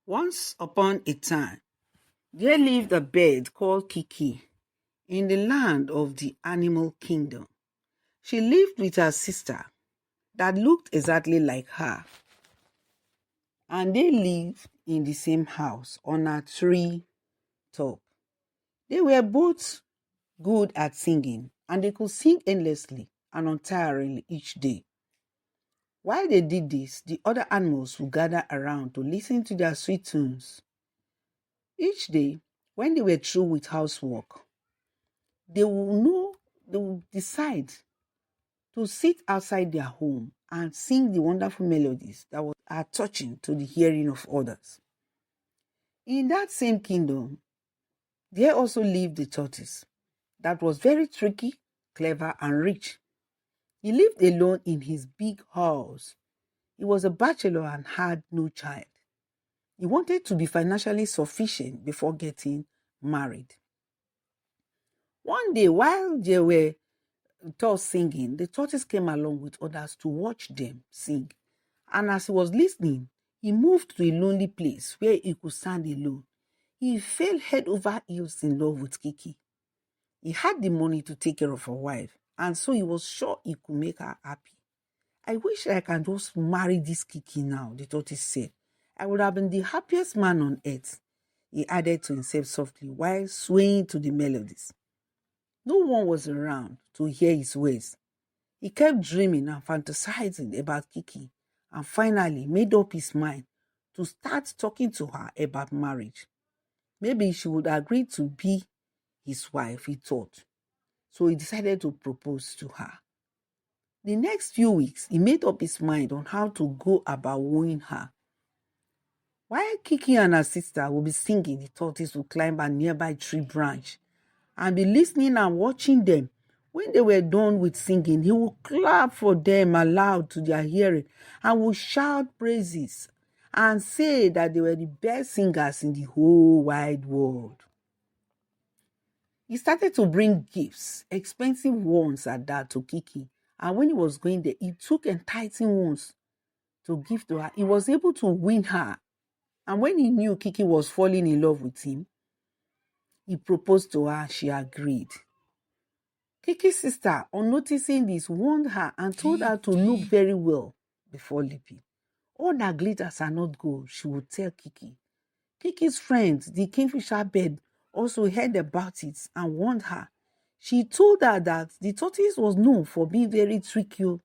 Once upon a time, there lived a bird called Kiki in the land of the animal kingdom. She lived with her sister that looked exactly like her, and they lived in the same house on a tree top. They were both good at singing, and they could sing endlessly and untiringly each day. While they did this, the other animals would gather around to listen to their sweet tunes. Each day, when they were through with housework, they will decide to sit outside their home and sing the wonderful melodies that are touching to the hearing of others. In that same kingdom, there also lived the tortoise that was very tricky, clever, and rich. He lived alone in his big house. He was a bachelor and had no child. He wanted to be financially sufficient before getting married. One day, while they were singing, the tortoise came along with others to watch them sing. And as he was listening, he moved to a lonely place where he could stand alone. He fell head over heels in love with Kiki. He had the money to take care of her wife, and so he was sure he could make her happy. I wish I can just marry this Kiki now, the tortoise said. I would have been the happiest man on earth, he added to himself softly while swaying to the melodies. No one was around to hear his words. He kept dreaming and fantasizing about Kiki and finally made up his mind to start talking to her about marriage. Maybe she would agree to be his wife, he thought. So he decided to propose to her. The next few weeks, he made up his mind on how to go about wooing her. While Kiki and her sister would be singing, the tortoise would climb a nearby tree branch and be listening and watching them. When they were done with singing, he would clap for them aloud to their hearing and would shout praises and say that they were the best singers in the whole wide world. He started to bring gifts, expensive ones at that, to Kiki. And when he was going there, he took enticing ones to give to her. He was able to win her. And when he knew Kiki was falling in love with him, he proposed to her and she agreed. Kiki's sister, on noticing this, warned her and told her to look very well before leaping. All that glitters are not gold, she would tell Kiki. Kiki's friend, the kingfisher bird, also heard about it and warned her. She told her that the tortoise was known for being very tricky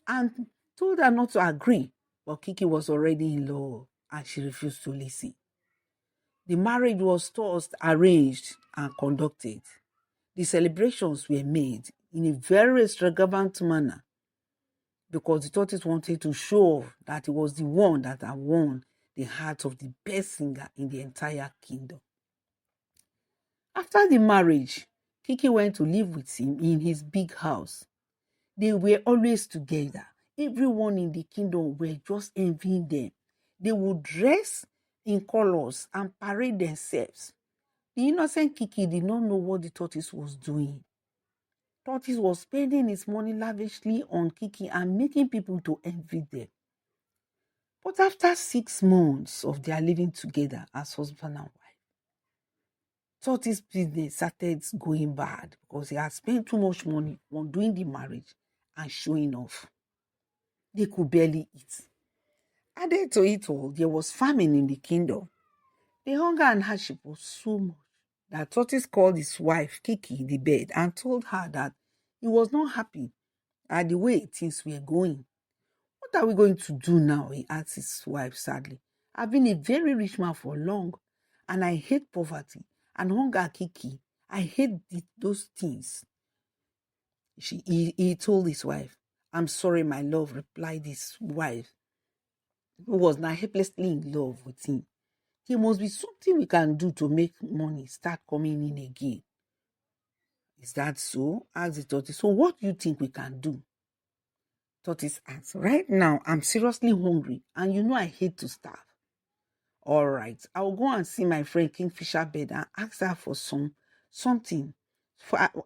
and told her not to agree, but Kiki was already in love and she refused to listen. The marriage was tossed, arranged, and conducted. The celebrations were made in a very extravagant manner because the tortoise wanted to show that he was the one that had won the heart of the best singer in the entire kingdom. After the marriage, Kiki went to live with him in his big house. They were always together. Everyone in the kingdom were just envying them. They would dress in colors and parade themselves. The innocent Kiki did not know what the tortoise was doing. Tortoise was spending his money lavishly on Kiki and making people to envy them. But after 6 months of their living together as husband and wife, Tortoise business started going bad because he had spent too much money on doing the marriage and showing off. They could barely eat. Added to it all, there was famine in the kingdom. The hunger and hardship was so much that Tortoise called his wife, Kiki, the bird, and told her that he was not happy at the way things were going. What are we going to do now? He asked his wife sadly. I've been a very rich man for long, and I hate poverty and hunger, Kiki. I hate those things. He told his wife. I'm sorry, my love, replied his wife, who was now helplessly in love with him. There must be something we can do to make money start coming in again. Is that so? Asked the tortoise. So what do you think we can do? Tortoise asked. Right now, I'm seriously hungry, and you know I hate to starve. All right, I will go and see my friend Kingfisher Bird and ask her for something.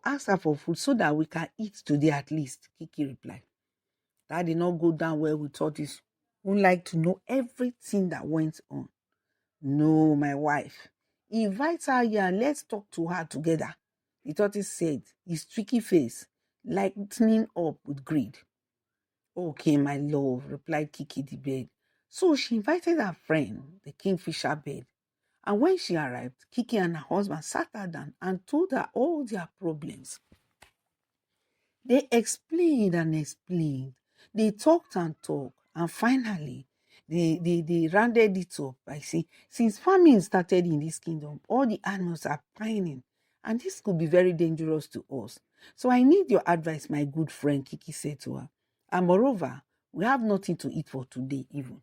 Ask her for food so that we can eat today at least, Kiki replied. That did not go down well with Tortoise, who liked to know everything that went on. No, my wife. Invite her here and let's talk to her together, the tortoise said, his tricky face lightening up with greed. Okay, my love, replied Kiki the bird. So she invited her friend, the kingfisher bird. And when she arrived, Kiki and her husband sat her down and told her all their problems. They explained and explained. They talked and talked. And finally, they rounded it up by saying, since farming started in this kingdom, all the animals are pining. And this could be very dangerous to us. So I need your advice, my good friend, Kiki said to her. And moreover, we have nothing to eat for today even.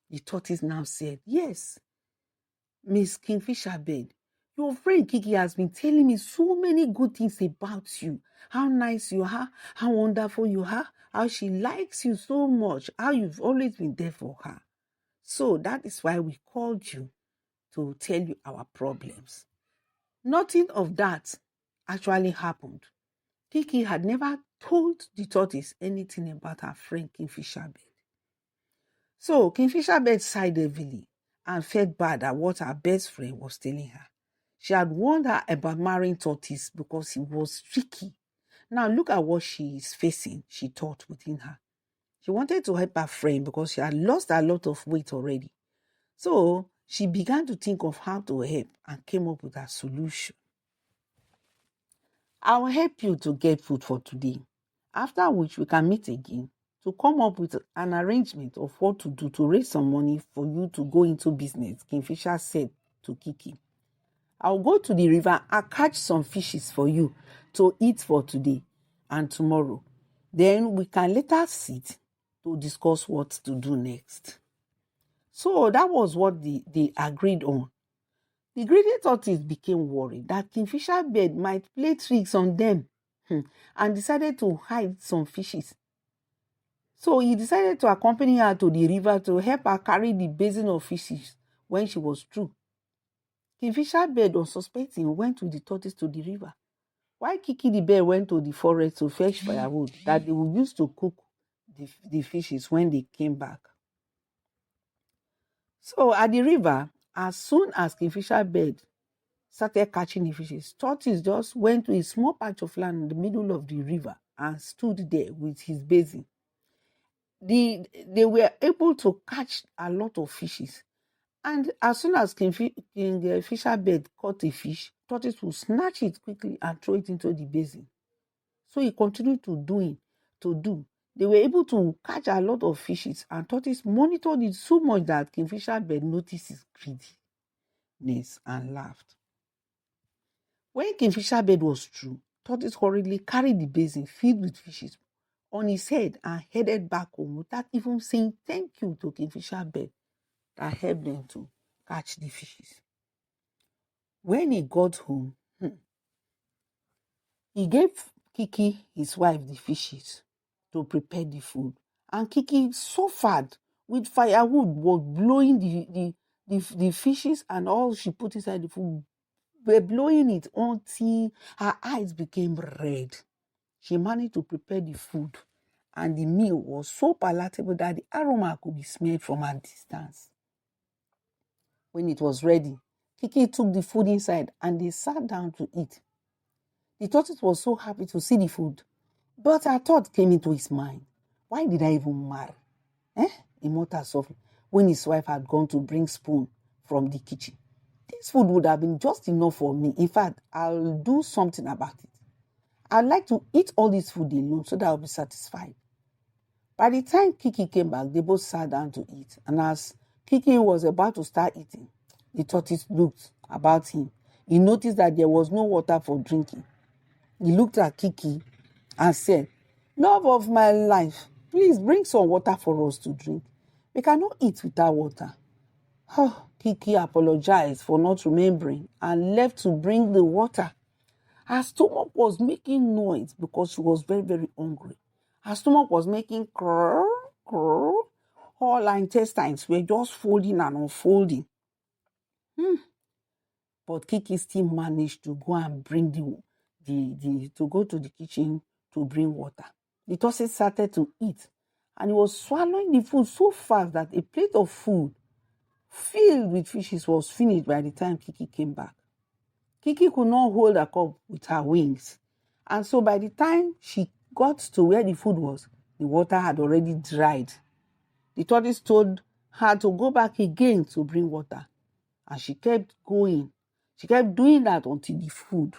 The tortoise now said, yes, Miss Kingfisher bird, your friend Kiki has been telling me so many good things about you. How nice you are, how wonderful you are, how she likes you so much, how you've always been there for her. So that is why we called you to tell you our problems. Nothing of that actually happened. Kiki had never told the tortoise anything about her friend Kingfisher bird. So Kingfisher bird sighed heavily and felt bad at what her best friend was telling her. She had warned her about marrying tortoise because he was tricky. Now look at what she is facing, she thought within her. She wanted to help her friend because she had lost a lot of weight already. So she began to think of how to help and came up with a solution. I'll help you to get food for today, after which we can meet again to come up with an arrangement of what to do to raise some money for you to go into business, Kingfisher said to Kiki. I'll go to the river and catch some fishes for you to eat for today and tomorrow. Then we can later sit to discuss what to do next. So that was what they agreed on. The greedy tortoise became worried that Kingfisher bird might play tricks on them and decided to hide some fishes. So he decided to accompany her to the river to help her carry the basin of fishes when she was through. Kingfisher bird, unsuspecting, went with the tortoise to the river, while Kiki the bear went to the forest to fetch firewood that they would use to cook the fishes when they came back. So at the river, as soon as Kingfisher bird started catching the fishes, tortoise just went to a small patch of land in the middle of the river and stood there with his basin. They were able to catch a lot of fishes. And as soon as Kingfisher bird caught a fish, tortoise would snatch it quickly and throw it into the basin. So he continued to do. They were able to catch a lot of fishes, and tortoise monitored it so much that Kingfisher bird noticed his greediness and laughed. When Kingfisher bird was through, tortoise hurriedly carried the basin filled with fishes on his head and headed back home without even saying thank you to Kingfisher bird that helped them to catch the fishes. When he got home, he gave Kiki, his wife, the fishes to prepare the food. And Kiki suffered with firewood, was blowing the fishes and all she put inside the food, were blowing it until her eyes became red. She managed to prepare the food, and the meal was so palatable that the aroma could be smelled from a distance. When it was ready, Kiki took the food inside and they sat down to eat. The tortoise was so happy to see the food, but a thought came into his mind. Why did I even marry? He muttered softly when his wife had gone to bring spoon from the kitchen. This food would have been just enough for me. In fact, I'll do something about it. I'd like to eat all this food alone so that I'll be satisfied. By the time Kiki came back, they both sat down to eat. And as Kiki was about to start eating, the tortoise looked about him. He noticed that there was no water for drinking. He looked at Kiki and said, "Love of my life, please bring some water for us to drink. We cannot eat without water." Kiki apologized for not remembering and left to bring the water. Her stomach was making noise because she was very, very hungry. Her stomach was making crrr, crrr. All her intestines were just folding and unfolding. But Kiki still managed to go and bring to go to the kitchen to bring water. The tortoise started to eat, and he was swallowing the food so fast that a plate of food filled with fishes was finished by the time Kiki came back. Kiki could not hold her cup with her wings. And so by the time she got to where the food was, the water had already dried. The tortoise told her to go back again to bring water. And she kept going. She kept doing that until the food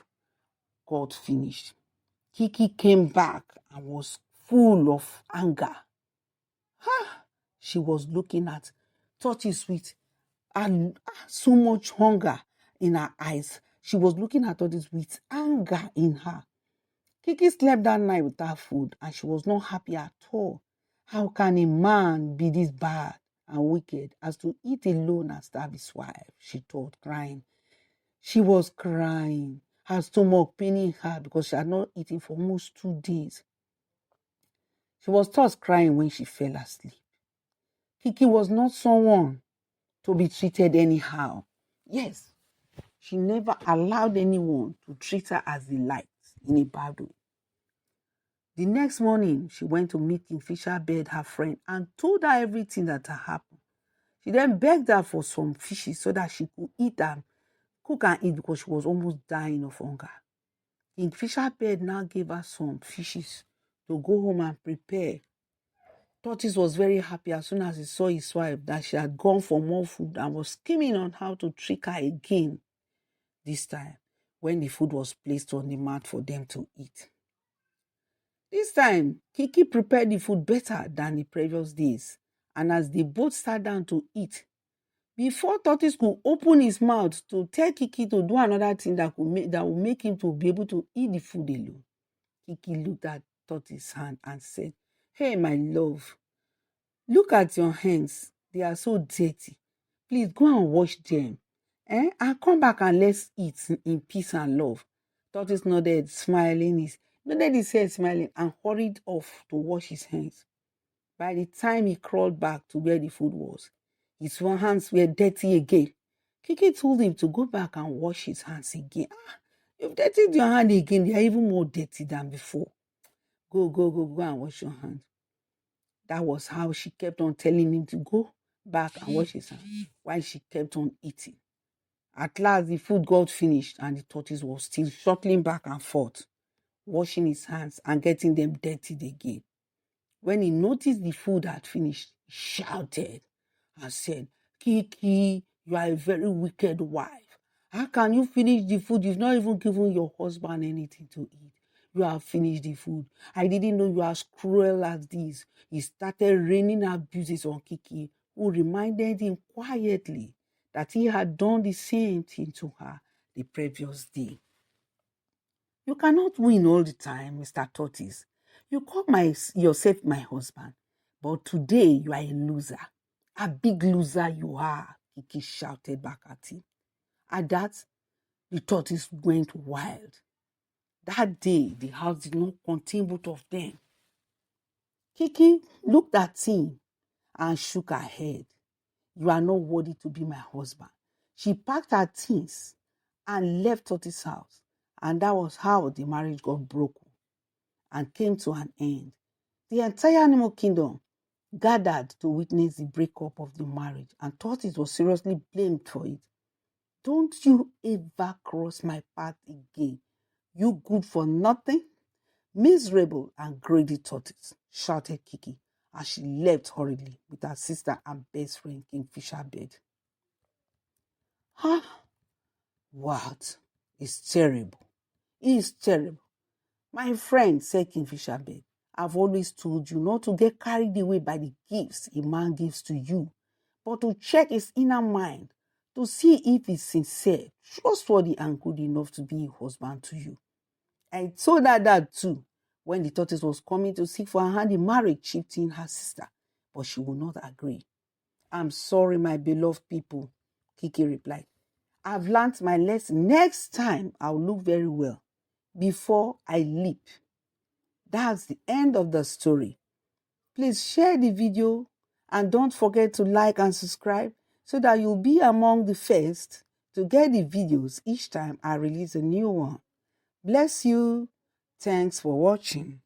got finished. Kiki came back and was full of anger. She was looking at tortoise with so much hunger in her eyes. She was looking at tortoise with anger in her. Kiki slept that night without food and she was not happy at all. How can a man be this bad and wicked as to eat alone and starve his wife? She thought, crying. She was crying, her stomach paining her because she had not eaten for almost 2 days. She was thus crying when she fell asleep. Kiki was not someone to be treated anyhow. Yes, she never allowed anyone to treat her as they liked in a bad way. The next morning, she went to meet Kingfisher Bird, her friend, and told her everything that had happened. She then begged her for some fishes so that she could eat them, cook and eat because she was almost dying of hunger. Kingfisher Bird now gave her some fishes to go home and prepare. Tortoise was very happy as soon as he saw his wife that she had gone for more food and was scheming on how to trick her again, this time when the food was placed on the mat for them to eat. This time, Kiki prepared the food better than the previous days, and as they both sat down to eat, before Tortoise could open his mouth to tell Kiki to do another thing that would make him to be able to eat the food alone, Kiki looked at Tortoise's hand and said, "Hey, my love, look at your hands. They are so dirty. Please go and wash them. And come back and let's eat in peace and love." Tortoise nodded his head smiling and hurried off to wash his hands. By the time he crawled back to where the food was, his hands were dirty again. Kiki told him to go back and wash his hands again. You've dirtied your hand again. They are even more dirty than before. Go and wash your hands. That was how she kept on telling him to go back and wash his hands while she kept on eating. At last, the food got finished and the tortoise was still shuttling back and forth, washing his hands and getting them dirtied again. When he noticed the food had finished, he shouted and said, "Kiki, you are a very wicked wife. How can you finish the food? You've not even given your husband anything to eat. You have finished the food. I didn't know you are as cruel as this." He started raining abuses on Kiki, who reminded him quietly that he had done the same thing to her the previous day. "You cannot win all the time, Mr. Tortoise. You call yourself my husband, but today you are a loser. A big loser you are," Kiki shouted back at him. At that, the tortoise went wild. That day, the house did not contain both of them. Kiki looked at him and shook her head. "You are not worthy to be my husband." She packed her things and left Tortoise's house, and that was how the marriage got broken and came to an end. The entire animal kingdom gathered to witness the breakup of the marriage, and Tortoise was seriously blamed for it. "Don't you ever cross my path again, you good for nothing, miserable and greedy tortoise," shouted Kiki as she left hurriedly with her sister and best friend Kingfisher Bird. What? It's terrible. It's terrible. "My friend," said Kingfisher Bird, "I've always told you not to get carried away by the gifts a man gives to you, but to check his inner mind to see if he's sincere, trustworthy, and good enough to be a husband to you." I told her that too when the tortoise was coming to seek for her hand in marriage, chieftain her sister, but she would not agree. "I'm sorry, my beloved people," Kiki replied. "I've learnt my lesson. Next time, I'll look very well before I leap." That's the end of the story. Please share the video and don't forget to like and subscribe so that you'll be among the first to get the videos each time I release a new one. Bless you. Thanks for watching.